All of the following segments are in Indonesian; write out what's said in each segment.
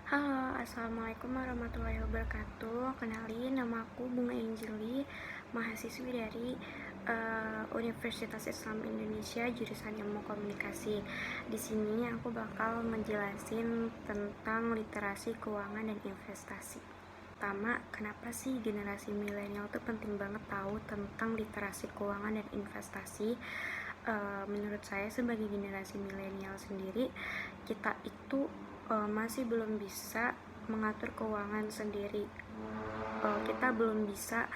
Halo, assalamualaikum warahmatullahi wabarakatuh. Kenalin, nama aku Bunga Anjeli, mahasiswi dari Universitas Islam Indonesia, jurusan Ilmu Komunikasi. Di sini aku bakal menjelasin tentang literasi keuangan dan investasi. Pertama, kenapa sih generasi milenial tuh penting banget tahu tentang literasi keuangan dan investasi? Menurut saya sebagai generasi milenial sendiri, kita itu masih belum bisa mengatur keuangan sendiri. Kita belum bisa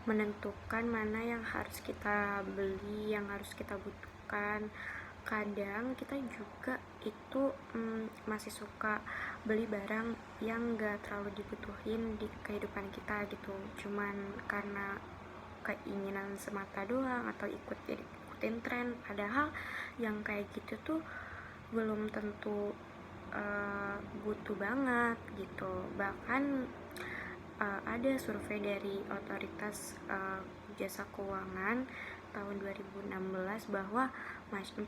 menentukan mana yang harus kita beli, yang harus kita butuhkan. Kadang kita juga itu masih suka beli barang yang gak terlalu dibutuhin di kehidupan kita gitu, cuman karena keinginan semata doang atau ikutin tren, padahal yang kayak gitu tuh belum tentu butuh banget gitu. Bahkan ada survei dari otoritas jasa keuangan tahun 2016 bahwa 49%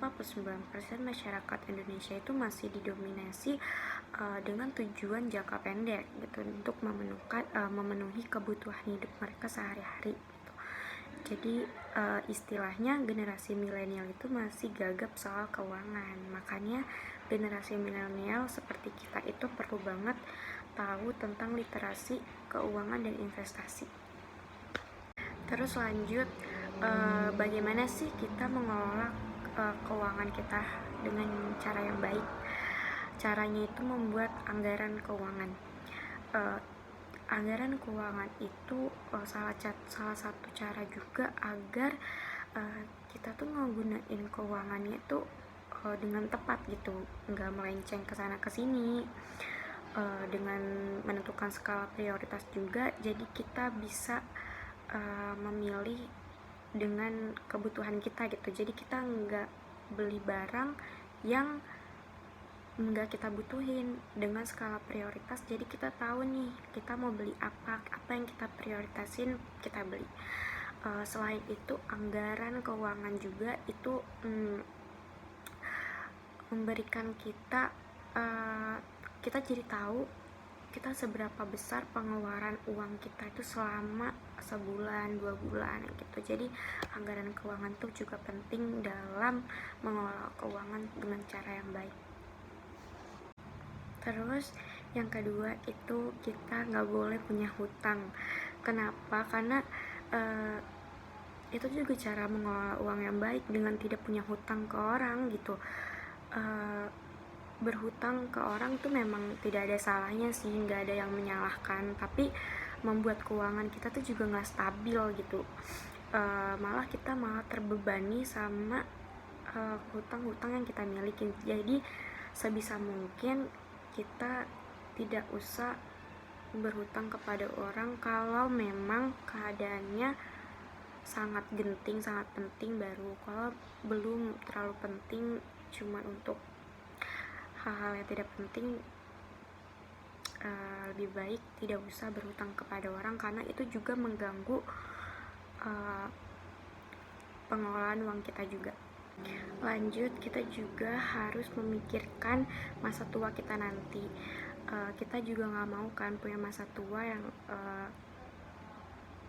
masyarakat Indonesia itu masih didominasi dengan tujuan jangka pendek gitu, untuk memenuhi kebutuhan hidup mereka sehari-hari gitu. Jadi istilahnya generasi milenial itu masih gagap soal keuangan. Makanya generasi milenial seperti kita itu perlu banget tahu tentang literasi keuangan dan investasi. Terus lanjut, bagaimana sih kita mengelola keuangan kita dengan cara yang baik? Caranya itu membuat anggaran keuangan. Anggaran keuangan itu salah satu cara juga agar kita tuh ngegunain keuangannya tuh dengan tepat gitu, nggak melenceng ke sana ke sini. Dengan menentukan skala prioritas juga, jadi kita bisa memilih dengan kebutuhan kita gitu. Jadi kita nggak beli barang yang nggak kita butuhin dengan skala prioritas. Jadi kita tahu nih kita mau beli apa yang kita prioritasin kita beli. Selain itu, anggaran keuangan juga itu memberikan kita jadi tahu kita seberapa besar pengeluaran uang kita itu selama sebulan 2 bulan gitu. Jadi anggaran keuangan tuh juga penting dalam mengelola keuangan dengan cara yang baik. Terus yang kedua itu kita nggak boleh punya hutang. Kenapa? Karena itu juga cara mengelola uang yang baik dengan tidak punya hutang ke orang gitu. Berhutang ke orang tuh memang tidak ada salahnya sih, nggak ada yang menyalahkan, tapi membuat keuangan kita tuh juga nggak stabil gitu. Malah kita terbebani sama hutang-hutang yang kita miliki. Jadi sebisa mungkin kita tidak usah berhutang kepada orang kalau memang keadaannya sangat genting, sangat penting baru. Kalau belum terlalu penting, cuma untuk hal-hal yang tidak penting, lebih baik tidak usah berhutang kepada orang, karena itu juga mengganggu pengelolaan uang kita juga. Lanjut, kita juga harus memikirkan masa tua kita nanti. Kita juga nggak mau kan punya masa tua yang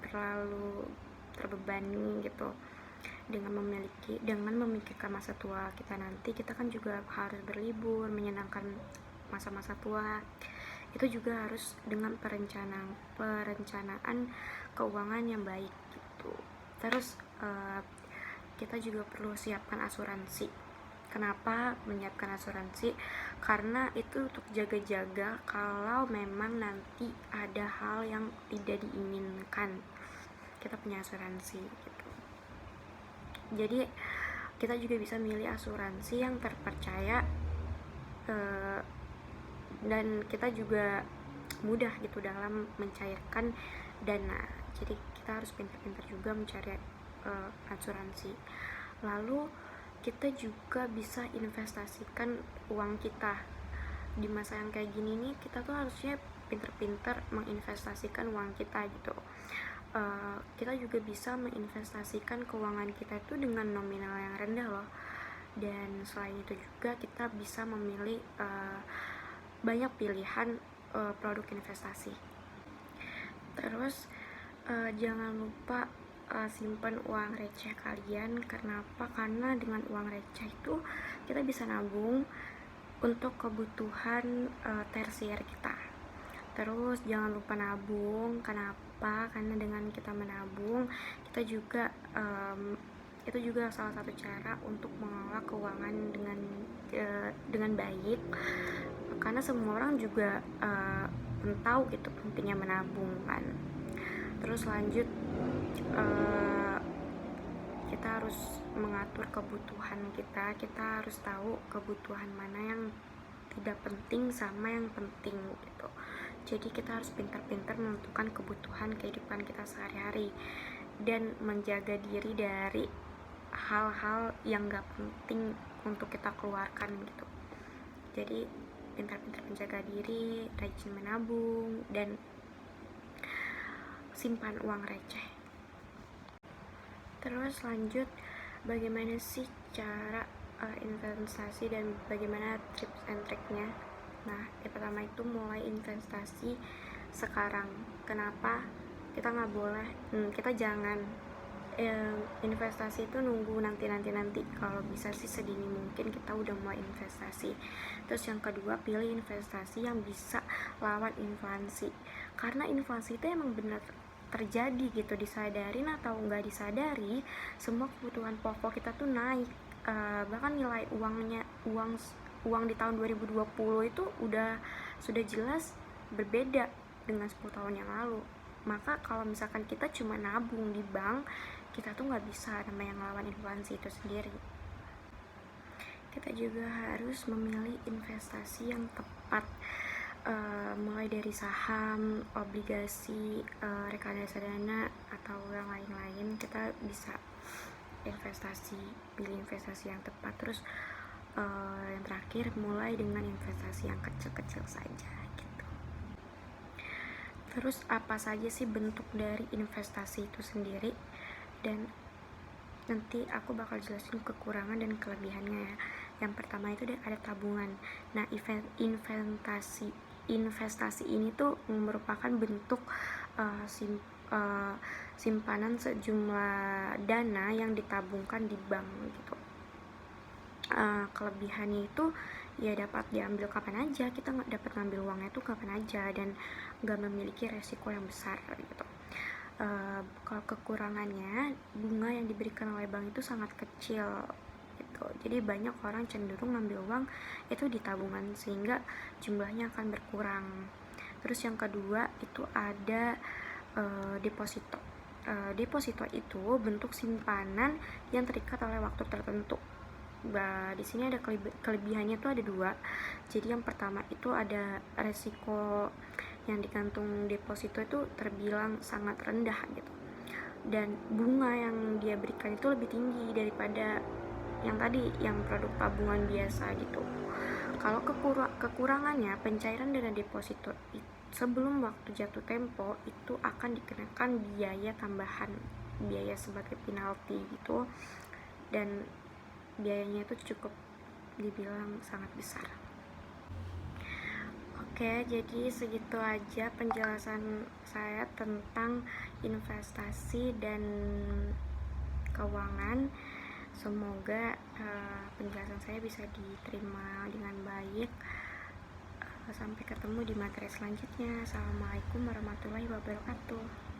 terlalu terbebani gitu. Dengan memikirkan masa tua kita nanti, kita kan juga harus berlibur, menyenangkan masa-masa tua. Itu juga harus dengan perencanaan keuangan yang baik gitu. Terus kita juga perlu siapkan asuransi. Kenapa menyiapkan asuransi? Karena itu untuk jaga-jaga kalau memang nanti ada hal yang tidak diinginkan, kita punya asuransi gitu. Jadi kita juga bisa milih asuransi yang terpercaya, dan kita juga mudah gitu dalam mencairkan dana. Jadi kita harus pintar-pintar juga mencari asuransi. Lalu kita juga bisa investasikan uang kita. Di masa yang kayak gini nih, kita tuh harusnya pintar-pintar menginvestasikan uang kita gitu. Kita juga bisa menginvestasikan keuangan kita itu dengan nominal yang rendah loh. Dan selain itu juga kita bisa memilih banyak pilihan produk investasi. Terus jangan lupa simpan uang receh kalian. Kenapa? Karena dengan uang receh itu kita bisa nabung untuk kebutuhan tersier kita. Terus jangan lupa nabung. Kenapa? Karena dengan kita menabung, kita juga itu juga salah satu cara untuk mengelola keuangan dengan baik. Karena semua orang juga tahu gitu pentingnya menabung kan. Terus lanjut, kita harus mengatur kebutuhan kita. Kita harus tahu kebutuhan mana yang tidak penting sama yang penting gitu. Jadi kita harus pintar-pintar menentukan kebutuhan kehidupan kita sehari-hari dan menjaga diri dari hal-hal yang gak penting untuk kita keluarkan gitu. Jadi pintar-pintar menjaga diri, rajin menabung, dan simpan uang receh. Terus lanjut, bagaimana sih cara investasi dan bagaimana tips and triknya. Nah, yang pertama itu mulai investasi sekarang. Kenapa? Kita nggak boleh, kita jangan investasi itu nunggu nanti. Kalau bisa sih sedini mungkin kita udah mulai investasi. Terus yang kedua, pilih investasi yang bisa lawan inflasi. Karena inflasi itu emang benar terjadi gitu, disadarin atau nggak disadari, semua kebutuhan pokok kita tuh naik. Bahkan nilai uang di tahun 2020 itu sudah jelas berbeda dengan 10 tahun yang lalu. Maka kalau misalkan kita cuma nabung di bank, kita tuh nggak bisa namanya ngelawan inflasi itu sendiri. Kita juga harus memilih investasi yang tepat, mulai dari saham, obligasi, reksadana atau yang lain-lain. Kita bisa pilih investasi yang tepat. Terus yang terakhir, mulai dengan investasi yang kecil-kecil saja gitu. Terus apa saja sih bentuk dari investasi itu sendiri, dan nanti aku bakal jelasin kekurangan dan kelebihannya ya. Yang pertama itu ada tabungan. Nah, investasi ini tuh merupakan bentuk simpanan sejumlah dana yang ditabungkan di bank gitu. Kelebihannya itu ya dapat diambil kapan aja, kita dapat ngambil uangnya tuh kapan aja dan gak memiliki resiko yang besar gitu. Kalau kekurangannya, bunga yang diberikan oleh bank itu sangat kecil gitu. Jadi banyak orang cenderung ngambil uang itu di tabungan sehingga jumlahnya akan berkurang. Terus yang kedua itu ada deposito. Deposito itu bentuk simpanan yang terikat oleh waktu tertentu. Di sini ada kelebihannya tuh ada dua. Jadi yang pertama itu ada resiko yang digantung deposito itu terbilang sangat rendah gitu, dan bunga yang dia berikan itu lebih tinggi daripada yang tadi, yang produk tabungan biasa gitu. Kalau kekurangannya, pencairan dana deposito sebelum waktu jatuh tempo itu akan dikenakan biaya tambahan, biaya sebagai penalti gitu, dan biayanya itu cukup dibilang sangat besar. Oke, jadi segitu aja penjelasan saya tentang investasi dan keuangan. Semoga penjelasan saya bisa diterima dengan baik. Sampai ketemu di materi selanjutnya. Assalamualaikum warahmatullahi wabarakatuh.